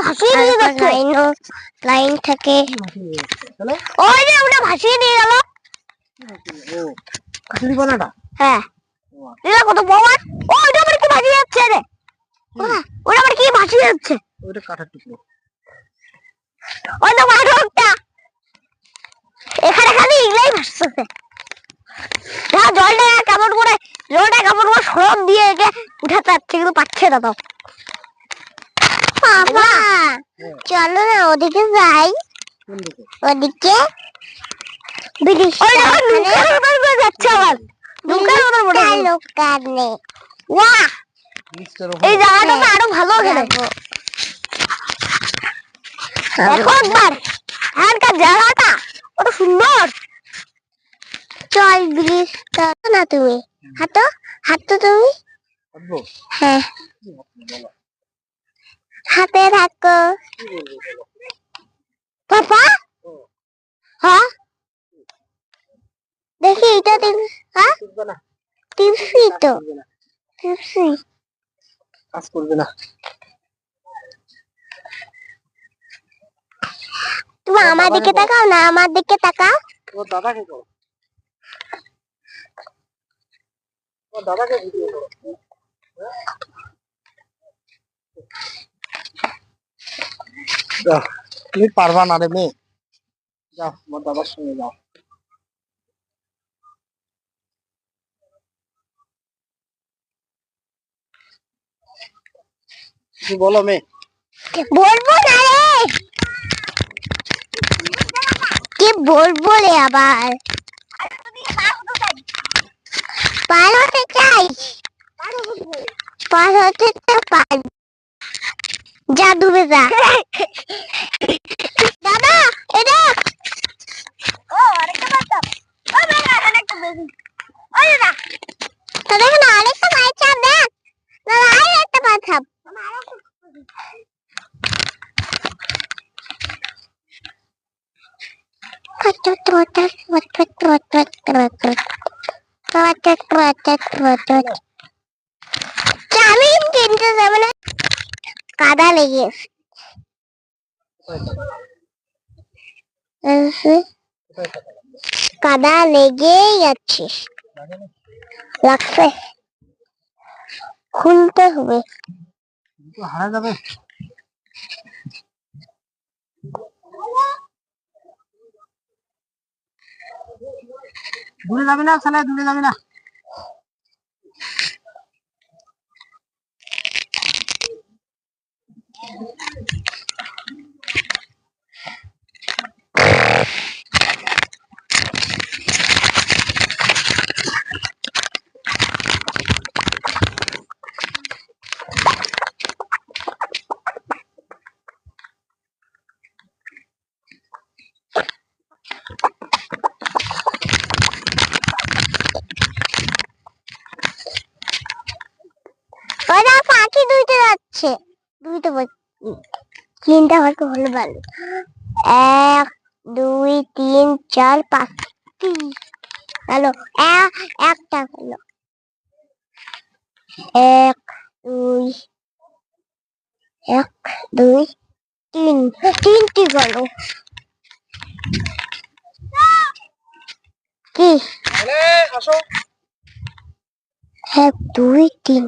ভাসিয়ে নিয়ে যাচ্ছে। লাইন থাকে, ওই যে ওটা ভাসিয়ে নিয়ে গেল। ও খিচুড়ি বানাটা? হ্যাঁ, এটা কত বড়। ও এটা আবার কি ভাসিয়ে যাচ্ছে রে? ওটা আবার কি ভাসিয়ে যাচ্ছে? ওটা কাঠের টুকরো। ওই তো মাঠটা এখানে খালি এগুলাই ভাসছে। জলটা কেমন করে সরব দিয়ে একে উঠাতে যাচ্ছে, কিন্তু পাচ্ছে না। তো বাবা চলো না ওদিকে যাই। ওদিকে এই জায়গাটা তো আরো ভালো। এখানকার জায়গাটা কত সুন্দর। চল ব্রিজটা না, তুমি হাঁটো হাঁটো তুমি। হ্যাঁ হাতে থাকো পাপা। হ্যাঁ দেখি এটা টিপসি তো টিপসি কাজ করবে না। তুমি আমার দিকে তাকাও না, আমার দিকে তাকাও। ও দাদাকে করো, ও দাদাকে ভিডিও করো। তুমি পারবা না রে মেয়ে, যাও আমার দাদার সঙ্গে যাও। কি বলো মেয়ে? বলবো না রে, কি বলবো রে আবার। পার হতে চাই, পার হতে তো পার, যা ডুবে যা। দাদা এটা আরেকটা বাচ্চা, আরেকটা বেবি। ওই দাদা এখানে আরেকটা বাচ্চা দেখ, দাদা আরেকটা বাচ্চা। আমি কিনতে যাবো না, কাদা লেগে কাদা লেগেই যাচ্ছে, লাগছে, খুলতে হবে। হারা যাবে। দূরে যাবি না ছেলে, দূরে যাবি না। পাখি দুইটা যাচ্ছে, দুইটা তিনটা হয়তো হলে ভালো। 1 2 3 4 5 হ্যালো, একটা হলো। 1 2 1 2 3, তিনটি গেল। কি আসো, 1 2 3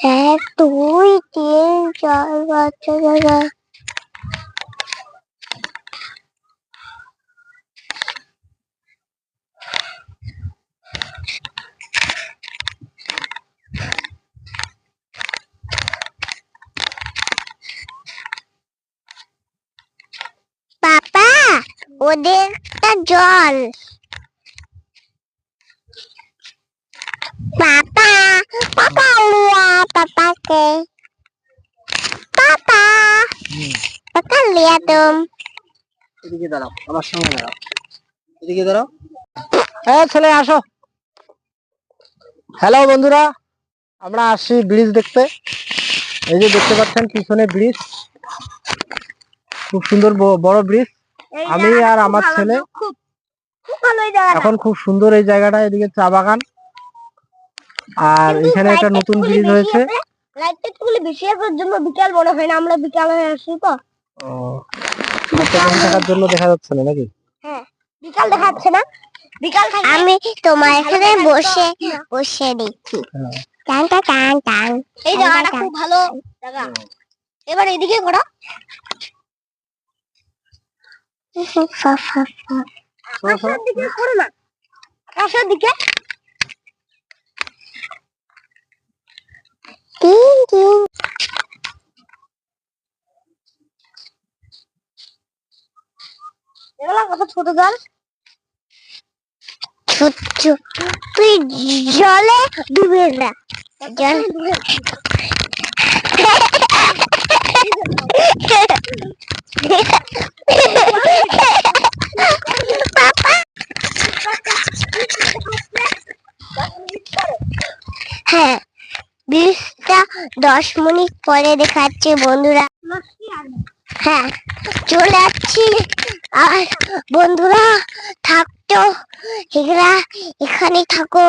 1 2 3 4 5 6 পাপা ওদেরটা জল। पापा पापा लिया पापा के पापा पकड़ लिया तुम। এদিকে দাঁড়াও, আমার সঙ্গে দাঁড়াও, এদিকে দাঁড়াও। হ্যাঁ ছেলে আসো। হ্যালো বন্ধুরা, আমরা আসছি ব্রিজ দেখতে। এই যে দেখতে পাচ্ছেন পিছনে ব্রিজ, খুব সুন্দর বড় ব্রিজ। আমি আর আমার ছেলে এখন খুব সুন্দর এই জায়গাটা, এদিকে চা বাগান, আর এখানে একটা নতুন ব্রিজ হয়েছে। লাইটটা একটু বেশি আসার জন্য বিকাল মনে হয় না, আমরা বিকাল হয়ে আসি তো। থাকার জন্য দেখা যাচ্ছে না নাকি? হ্যাঁ, বিকাল দেখা যাচ্ছে না। বিকাল আমি তোমার এখানে বসে বসে দেখি। টান টান টান টান। এই জায়গাটা খুব ভালো জায়গা। এবার এদিকে ঘোরা। আকাশের দিকে ঘোরো না। আকাশের দিকে। টিং টিং। এগুলা কত ছোট জল। ছোট তুই জলে ডুবে না। জল হ্যাঁ 10 মিনিট পরে দেখাচ্ছে বন্ধুরা। হ্যাঁ চলে যাচ্ছি। আর বন্ধুরা থাকতো এগুলা এখানে থাকো।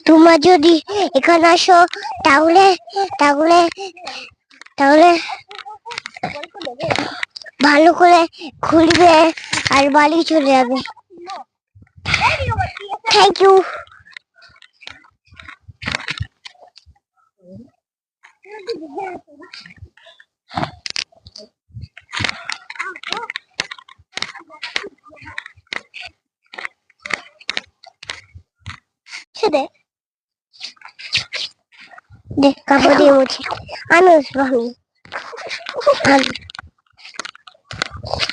তোমার যদি এখানে আসো তাহলে তাহলে তাহলে ভালো করে খুলবে আর বাড়ি চলে যাবে। Thank you. দেখ কাপড় দিয়ে মুছি। আমি আসবো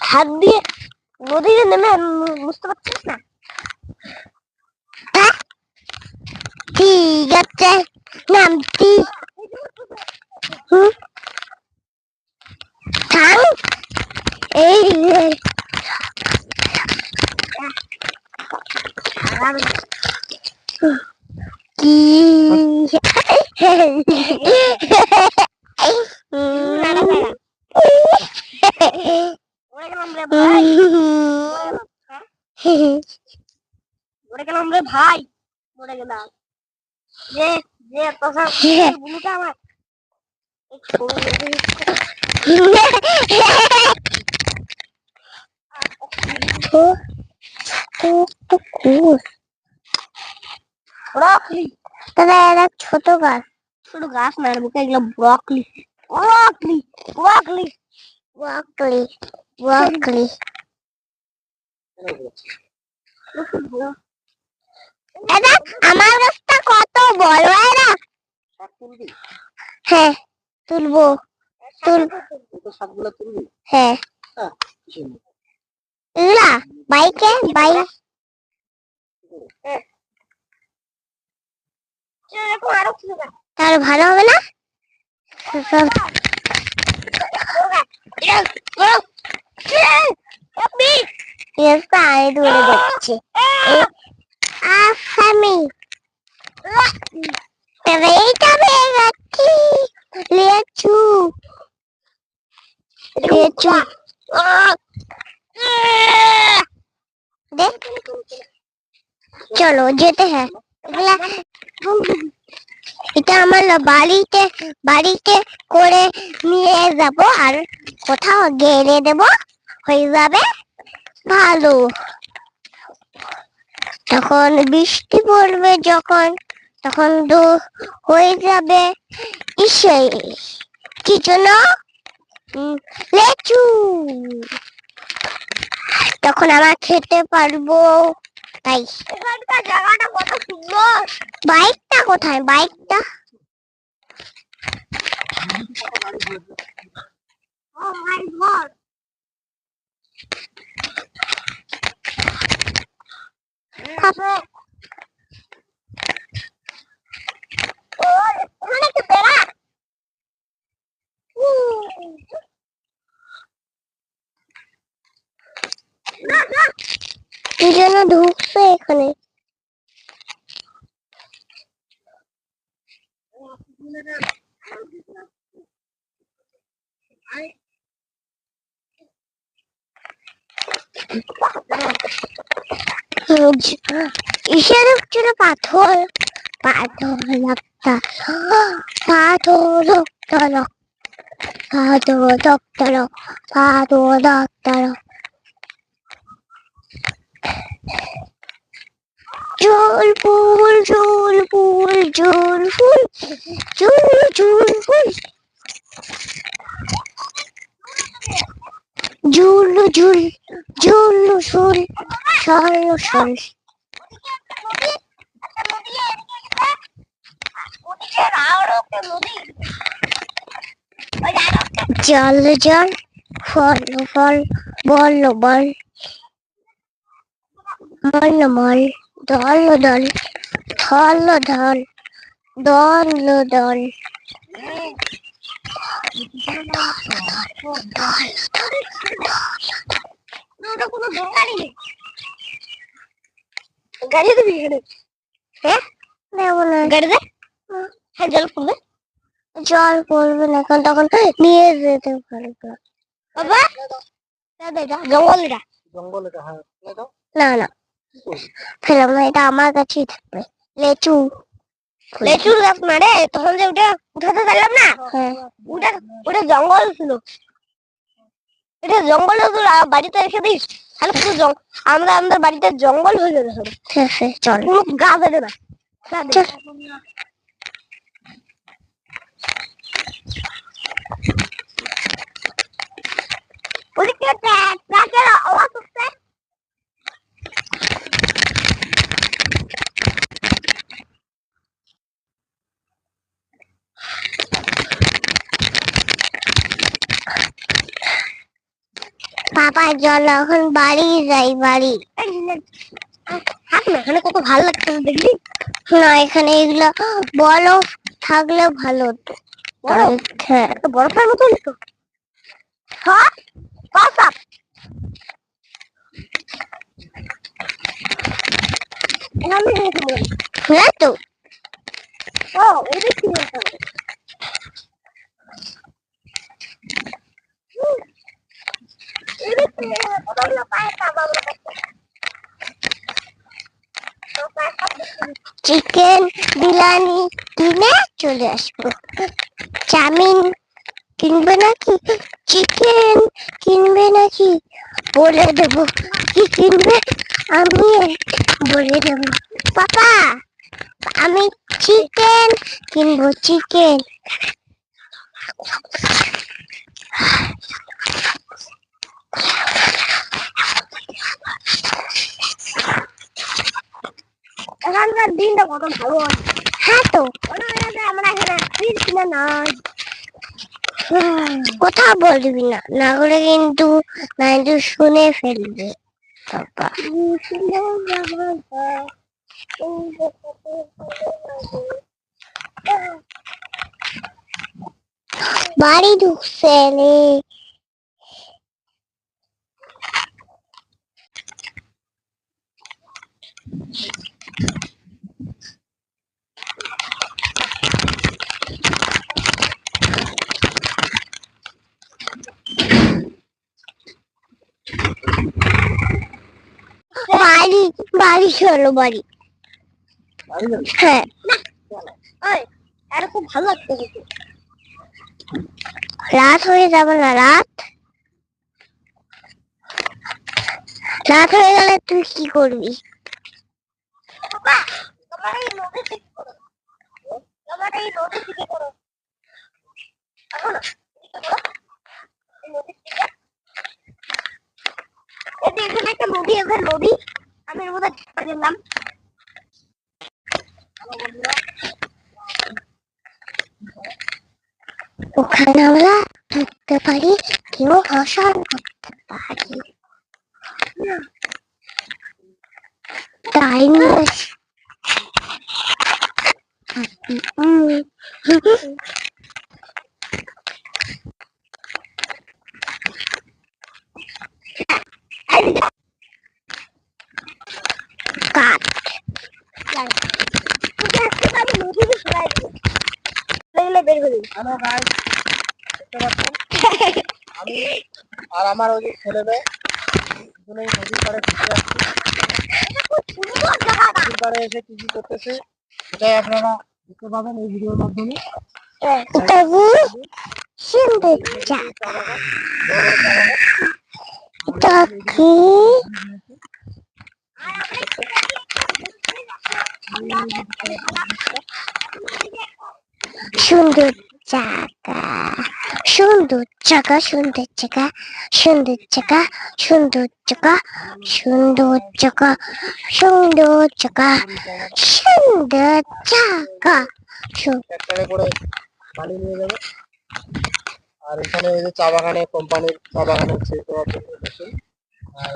হাত দিয়ে নদীতে নেমে বুঝতে পারছিস না। ঠিক আছে নামতি। থাম এই কি ভাই মরে গেলাম। যে যে বুলুটা আমার ব্রকলি। দাদা এটা ছোট গাছ। ছোট গাছ না এর মুখে এগুলো broccoli broccoli broccoli broccoli broccoli. দাদা আমার গাছটা কত বড় না। হ্যাঁ তুলবো হ্যাঁ এগুলা বাইকে বাইক তাহলে ভালো হবে না। আমি দূরে দেখছি আমি এইটা পেয়ে যাচ্ছি। লেচু লেচু দেখ চলো যেতে হ্যাঁ। এটা আমার বাড়িতে বাড়িতে করে নিয়ে যাব আর কোথাও গেড়ে দেব হয়ে যাবে ভালো। তখন বৃষ্টি পড়বে যখন তখন তো হয়ে যাবে ইসে কি জন্য লেচু। তখন আমরা খেতে পারবো। তাই এখানকার জায়গাটা কত সুন্দর। বাইকটা কোথায় বাইকটা? ও মাই গড কি জন্য ঢুকছে এখানে? ইসের ছিল পাথর পাথর পাথর পাথর পাথর জল ফুল জল ফুল জল ফুল জল জল ফুল জল জল জল ফুল সল সল জল জল ফল ফল বল বল মল মল দল দল থল ধল দল দল কোনো দরকারই নেই গাড়ি দিবি হ্যাঁ গাড়ি দে হ্যাঁ জল পড়বে না এখন তখন নিয়ে যেতে পারবে বাবা জঙ্গল এটা না না ফেলাম না এটা আমার কাছেই থাকবে লেচু লেচুর গাছ না রে তখন যে ওটা উঠাতে পারলাম না ওটা ওটা জঙ্গল ছিল এটা জঙ্গলে তো বাড়িতে রেখে দিস তাহলে পুরো আমরা আমাদের বাড়িতে জঙ্গল হয়ে যাবে ঠিক আছে চল কোনো গাছ আছে না ওদিকে ট্রাকের আওয়াজ হচ্ছে পাপা চল এখন বাড়ি যাই বাড়ি এখানে কত ভালো লাগছে দেখবি না এখানে এগুলো বরফ থাকলে ভালো হতো বরফের মতন তো হ্যাঁ তো ও এটা কি চিকেন বিরিয়ানি কিনে চলে আসবো চাউমিন কিনবে নাকি চিকেন কিনবে নাকি বলে দেবো কি কিনবে আমি বলে দেবো পাপা আমি চিকেন কিনবো চিকেন এখানকার দিনটা কত ভালো হ্যাঁ তো আমরা এখানে ফ্রিজ কিনে নাই কথা বলবি না না করে কিন্তু শুনে ফেলবে বাবা বাড়ি ঢুকছে রে বাড়ি বাড়ি চলো বাড়ি হ্যাঁ খুব ভালো লাগছে রাত হয়ে যাবে না রাত রাত হয়ে গেলে তুই কি করবি এখানে একটা নদী আছে নদী আমি এর মধ্যে গেলাম ওখানে আমরা ঢুকতে পারি কেউ ভাষণ করতে পারি তাই নিয়ে কাঠ আমি আর আমার ওই ছেলেরা দুজনেই নদীর পাড়ে ঘুরতে আসছি নদীর পাড়ে এসে টিভি করতেছে সেটাই আপনারা দেখতে পাবেন এই ভিডিওর মাধ্যমে। তবু সুন্দর জায়গা তাকে সুন্দর জায়গা সুন্দর জায়গা সুন্দর জায়গা সুন্দর জায়গা সুন্দর জায়গা সুন্দর জায়গা সুন্দর জায়গা সুন্দর জায়গা ট্রাক্টরে করে বালি নিয়ে যাবে। আর এখানে এই যে চা বাগানে কোম্পানির চা বাগান হচ্ছে, তো আপনারা দেখুন। আর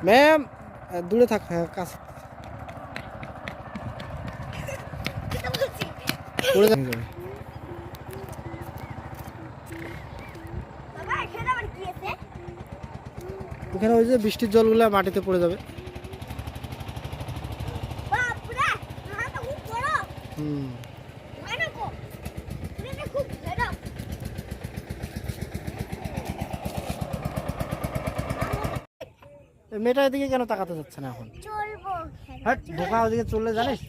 ম্যাম দূরে থাক, হ্যাঁ কাছে পড়ে যাবে। ওখানে ওই যে বৃষ্টির জলগুলো মাটিতে পড়ে যাবে। হুম, মেয়েটা এদিকে কেন তাকাতে যাচ্ছে না এখন? হ্যাঁ ঢোকা ওদিকে চললে জানিস।